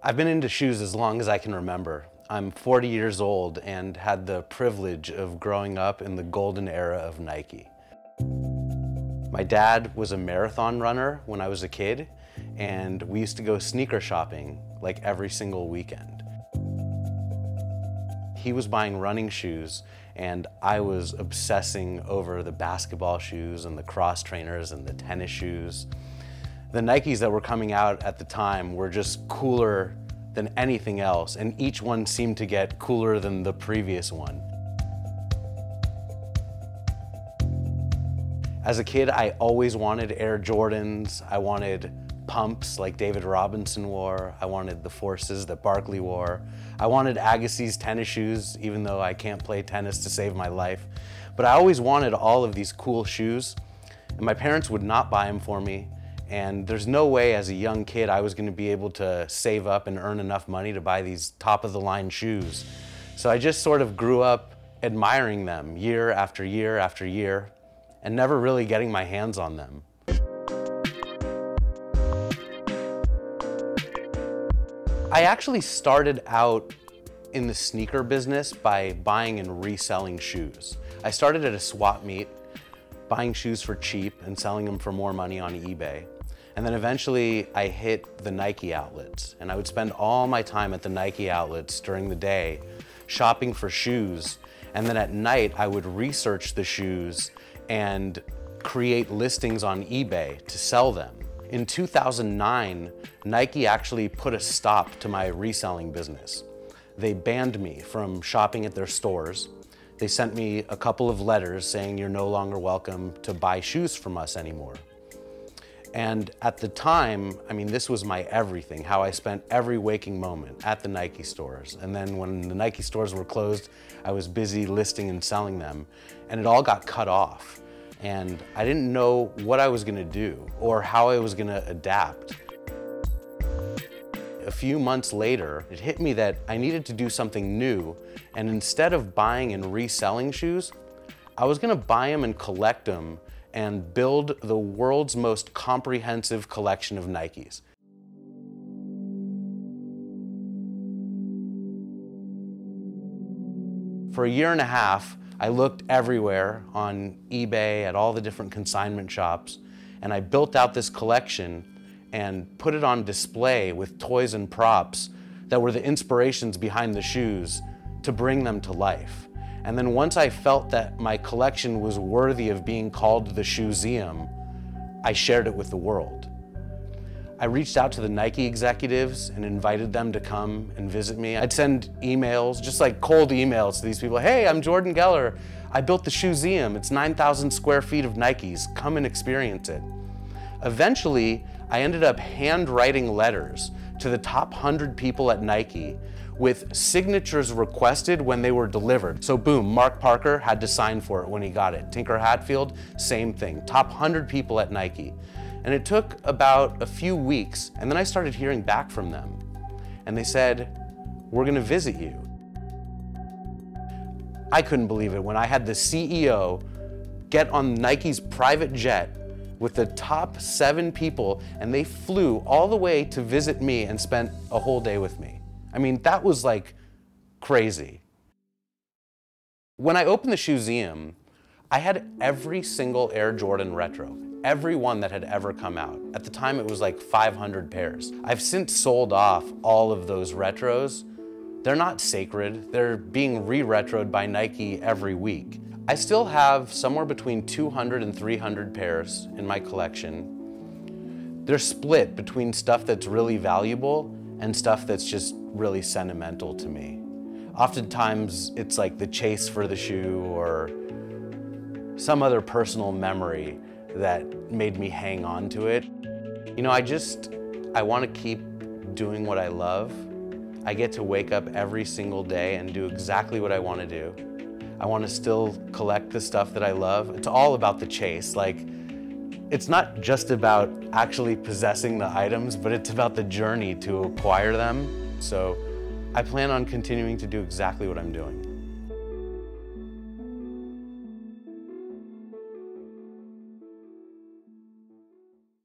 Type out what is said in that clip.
I've been into shoes as long as I can remember. I'm 40 years old and had the privilege of growing up in the golden era of Nike. My dad was a marathon runner when I was a kid, and we used to go sneaker shopping like every single weekend. He was buying running shoes, and I was obsessing over the basketball shoes and the cross trainers and the tennis shoes. The Nikes that were coming out at the time were just cooler than anything else, and each one seemed to get cooler than the previous one. As a kid, I always wanted Air Jordans. I wanted pumps like David Robinson wore. I wanted the Forces that Barkley wore. I wanted Agassi's tennis shoes, even though I can't play tennis to save my life. But I always wanted all of these cool shoes, and my parents would not buy them for me. And there's no way as a young kid I was going to be able to save up and earn enough money to buy these top-of-the-line shoes. So I just sort of grew up admiring them year after year after year and never really getting my hands on them. I actually started out in the sneaker business by buying and reselling shoes. I started at a swap meet, buying shoes for cheap and selling them for more money on eBay. And then eventually I hit the Nike outlets, and I would spend all my time at the Nike outlets during the day shopping for shoes, and then at night I would research the shoes and create listings on eBay to sell them. In 2009, Nike actually put a stop to my reselling business. They banned me from shopping at their stores. They sent me a couple of letters saying you're no longer welcome to buy shoes from us anymore. And at the time, I mean, this was my everything, how I spent every waking moment at the Nike stores. And then when the Nike stores were closed, I was busy listing and selling them, and it all got cut off. And I didn't know what I was gonna do or how I was gonna adapt. A few months later, it hit me that I needed to do something new, and instead of buying and reselling shoes, I was gonna buy them and collect them and build the world's most comprehensive collection of Nikes. For a year and a half, I looked everywhere on eBay at all the different consignment shops, and I built out this collection and put it on display with toys and props that were the inspirations behind the shoes to bring them to life. And then once I felt that my collection was worthy of being called the Shoezeum, I shared it with the world. I reached out to the Nike executives and invited them to come and visit me. I'd send emails, just like cold emails to these people. Hey, I'm Jordan Geller. I built the Shoezeum. It's 9,000 square feet of Nikes. Come and experience it. Eventually, I ended up handwriting letters to the top 100 people at Nike with signatures requested when they were delivered. So boom, Mark Parker had to sign for it when he got it. Tinker Hatfield, same thing. Top 100 people at Nike. And it took about a few weeks, and then I started hearing back from them. And they said, we're gonna visit you. I couldn't believe it when I had the CEO get on Nike's private jet with the top 7 people, and they flew all the way to visit me and spent a whole day with me. I mean, that was like crazy. When I opened the Shoezeum, I had every single Air Jordan retro, every one that had ever come out. At the time, it was like 500 pairs. I've since sold off all of those retros. They're not sacred. They're being re-retroed by Nike every week. I still have somewhere between 200 and 300 pairs in my collection. They're split between stuff that's really valuable and stuff that's just really sentimental to me. Oftentimes, it's like the chase for the shoe or some other personal memory that made me hang on to it. You know, I want to keep doing what I love. I get to wake up every single day and do exactly what I want to do. I want to still collect the stuff that I love. It's all about the chase. Like, it's not just about actually possessing the items, but it's about the journey to acquire them. So I plan on continuing to do exactly what I'm doing.